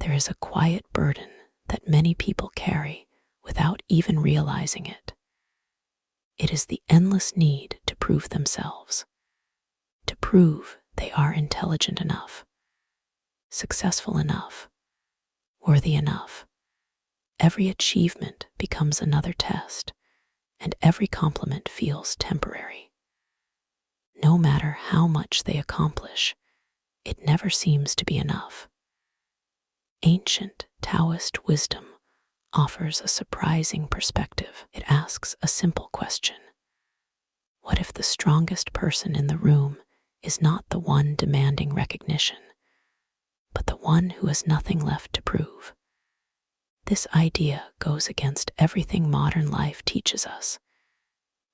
There is a quiet burden that many people carry without even realizing it. It is the endless need to prove themselves, to prove they are intelligent enough, successful enough, worthy enough. Every achievement becomes another test, and every compliment feels temporary. No matter how much they accomplish, it never seems to be enough. Ancient Taoist wisdom offers a surprising perspective. It asks a simple question. What if the strongest person in the room is not the one demanding recognition, but the one who has nothing left to prove? This idea goes against everything modern life teaches us,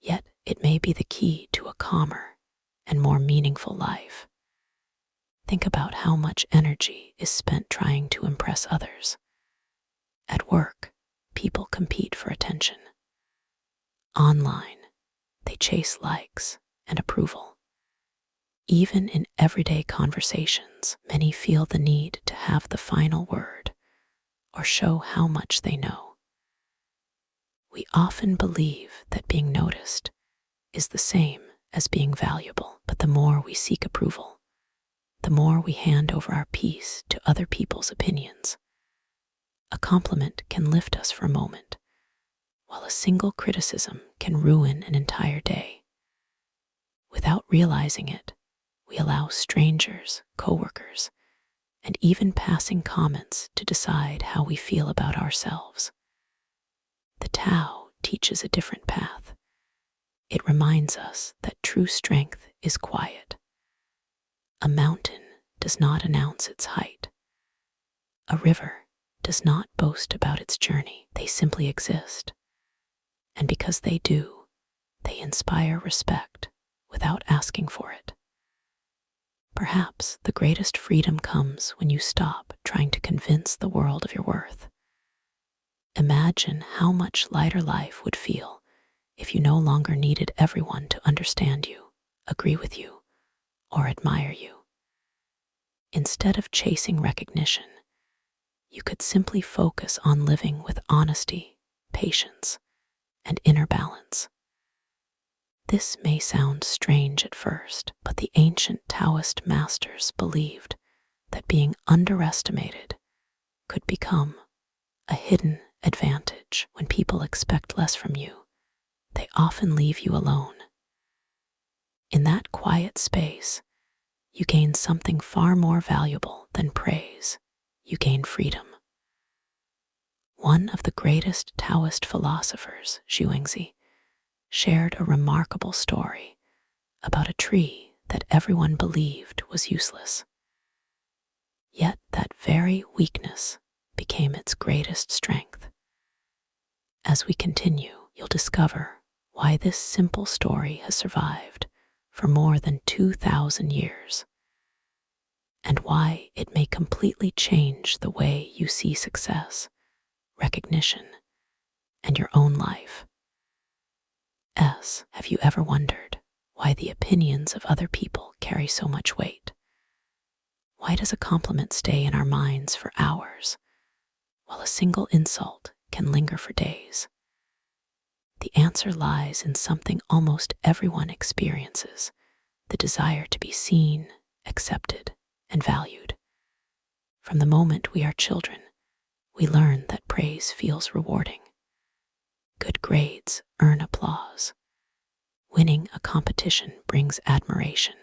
yet it may be the key to a calmer and more meaningful life. Think about how much energy is spent trying to impress others. At work, people compete for attention. Online, they chase likes and approval. Even in everyday conversations, many feel the need to have the final word or show how much they know. We often believe that being noticed is the same as being valuable, but the more we seek approval, the more we hand over our peace to other people's opinions. A compliment can lift us for a moment, while a single criticism can ruin an entire day. Without realizing it, we allow strangers, coworkers, and even passing comments to decide how we feel about ourselves. The Tao teaches a different path. It reminds us that true strength is quiet. A mountain does not announce its height. A river does not boast about its journey. They simply exist. And because they do, they inspire respect without asking for it. Perhaps the greatest freedom comes when you stop trying to convince the world of your worth. Imagine how much lighter life would feel if you no longer needed everyone to understand you, agree with you, or admire you. Instead of chasing recognition, you could simply focus on living with honesty, patience, and inner balance. This may sound strange at first, but the ancient Taoist masters believed that being underestimated could become a hidden advantage. When people expect less from you, they often leave you alone. In that quiet space, you gain something far more valuable than praise. You gain freedom. One of the greatest Taoist philosophers, Zhuangzi, shared a remarkable story about a tree that everyone believed was useless. Yet that very weakness became its greatest strength. As we continue, you'll discover why this simple story has survived for more than 2,000 years, and why it may completely change the way you see success, recognition, and your own life. Have you ever wondered why the opinions of other people carry so much weight? Why does a compliment stay in our minds for hours, while a single insult can linger for days? The answer lies in something almost everyone experiences: the desire to be seen, accepted, and valued. From the moment we are children, we learn that praise feels rewarding. Good grades earn applause. Winning a competition brings admiration.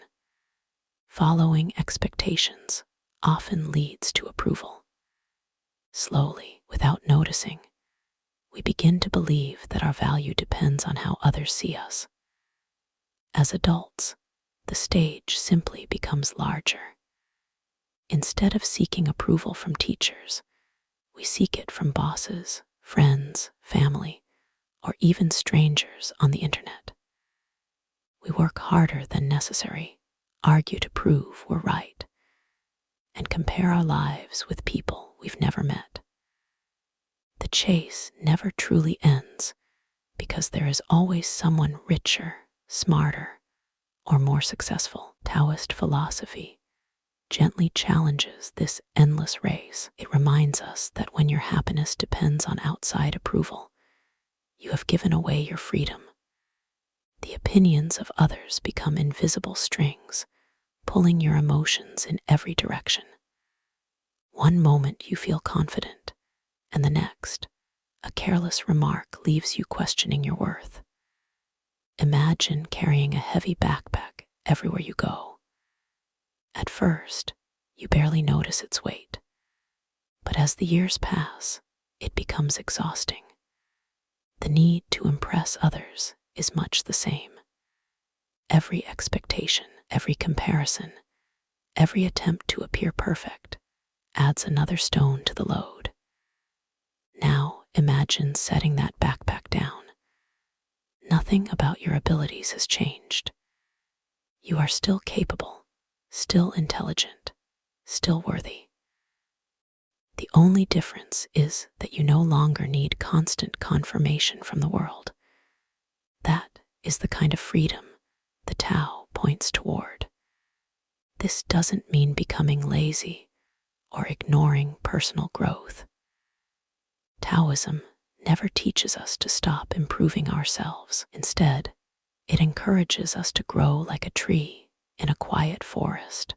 Following expectations often leads to approval. Slowly, without noticing, we begin to believe that our value depends on how others see us. As adults, the stage simply becomes larger. Instead of seeking approval from teachers, we seek it from bosses, friends, family, or even strangers on the internet. We work harder than necessary, argue to prove we're right, and compare our lives with people we've never met. The chase never truly ends because there is always someone richer, smarter, or more successful. Taoist philosophy gently challenges this endless race. It reminds us that when your happiness depends on outside approval, you have given away your freedom. The opinions of others become invisible strings, pulling your emotions in every direction. One moment you feel confident, and the next, a careless remark leaves you questioning your worth. Imagine carrying a heavy backpack everywhere you go. At first, you barely notice its weight, but as the years pass, it becomes exhausting. The need to impress others is much the same. Every expectation, every comparison, every attempt to appear perfect adds another stone to the load. Now imagine setting that backpack down. Nothing about your abilities has changed. You are still capable, still intelligent, still worthy. The only difference is that you no longer need constant confirmation from the world. That is the kind of freedom the Tao points toward. This doesn't mean becoming lazy or ignoring personal growth. Taoism never teaches us to stop improving ourselves. Instead, it encourages us to grow like a tree in a quiet forest.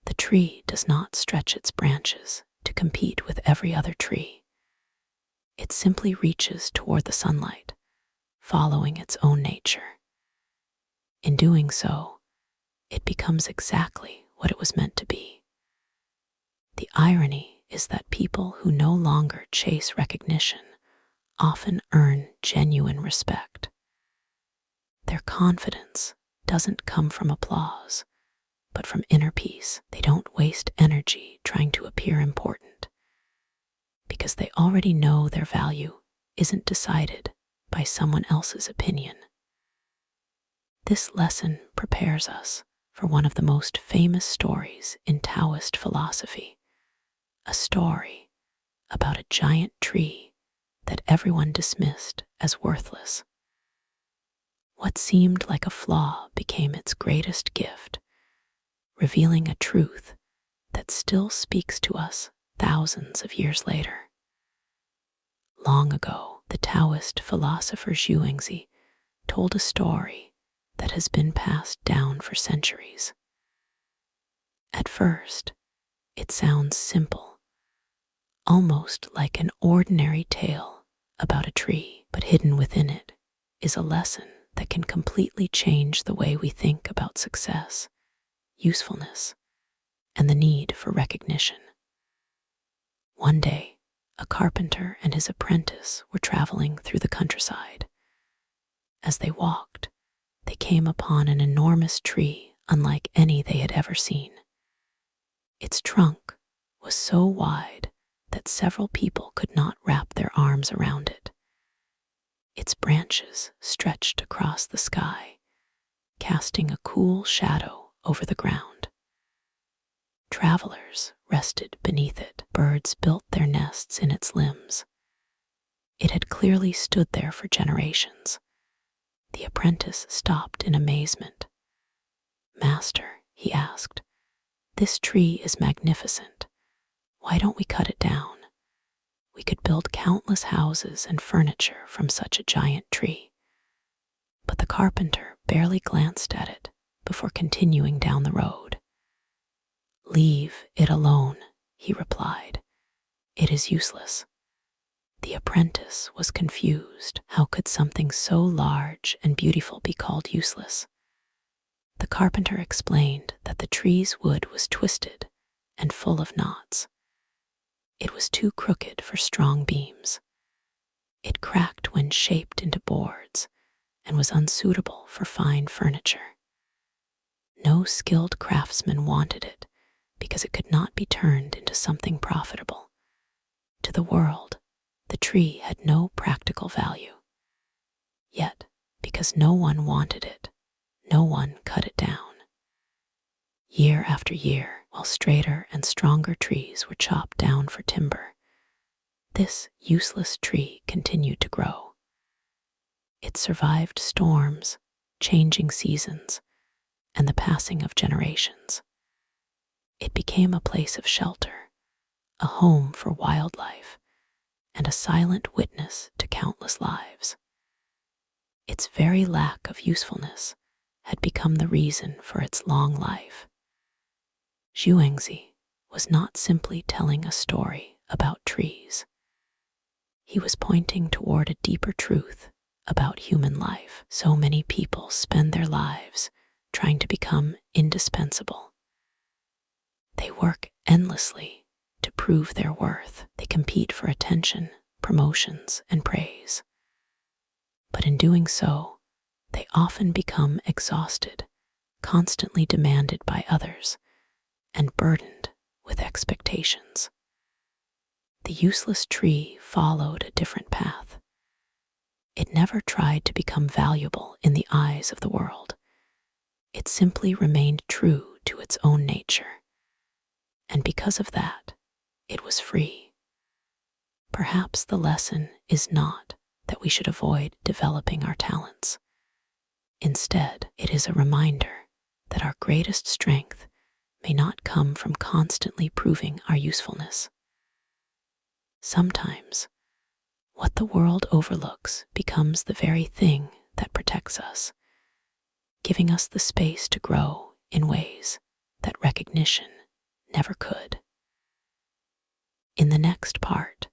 The tree does not stretch its branches to compete with every other tree. It simply reaches toward the sunlight, following its own nature. In doing so, it becomes exactly what it was meant to be. The irony is that people who no longer chase recognition often earn genuine respect. Their confidence doesn't come from applause, but from inner peace. They don't waste energy trying to appear important, because they already know their value isn't decided by someone else's opinion. This lesson prepares us for one of the most famous stories in Taoist philosophy, a story about a giant tree that everyone dismissed as worthless. What seemed like a flaw became its greatest gift, revealing a truth that still speaks to us thousands of years later. Long ago, the Taoist philosopher Zhuangzi told a story that has been passed down for centuries. At first, it sounds simple, almost like an ordinary tale about a tree, but hidden within it is a lesson that can completely change the way we think about success, usefulness, and the need for recognition. One day, a carpenter and his apprentice were traveling through the countryside. As they walked, they came upon an enormous tree unlike any they had ever seen. Its trunk was so wide that several people could not wrap their arms around it. Its branches stretched across the sky, casting a cool shadow over the ground. Travelers rested beneath it. Birds built their nests in its limbs. It had clearly stood there for generations. The apprentice stopped in amazement. "Master," he asked, "this tree is magnificent. Why don't we cut it down? We could build countless houses and furniture from such a giant tree." But the carpenter barely glanced at it before continuing down the road. "Leave it alone," he replied. "It is useless." The apprentice was confused. How could something so large and beautiful be called useless? The carpenter explained that the tree's wood was twisted and full of knots. It was too crooked for strong beams. It cracked when shaped into boards and was unsuitable for fine furniture. No skilled craftsman wanted it because it could not be turned into something profitable. To the world, the tree had no practical value. Yet, because no one wanted it, no one cut it down. Year after year, while straighter and stronger trees were chopped down for timber, this useless tree continued to grow. It survived storms, changing seasons, and the passing of generations. It became a place of shelter, a home for wildlife, and a silent witness to countless lives. Its very lack of usefulness had become the reason for its long life. Zhuangzi was not simply telling a story about trees. He was pointing toward a deeper truth about human life. So many people spend their lives trying to become indispensable. They work endlessly to prove their worth. They compete for attention, promotions, and praise. But in doing so, they often become exhausted, constantly demanded by others, and burdened with expectations. The useless tree followed a different path. It never tried to become valuable in the eyes of the world. It simply remained true to its own nature. And because of that, it was free. Perhaps the lesson is not that we should avoid developing our talents. Instead, it is a reminder that our greatest strength may not come from constantly proving our usefulness. Sometimes, what the world overlooks becomes the very thing that protects us, giving us the space to grow in ways that recognition never could. In the next part,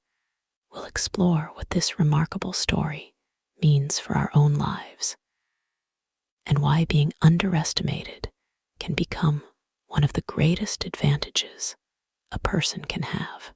we'll explore what this remarkable story means for our own lives, and why being underestimated can become one of the greatest advantages a person can have.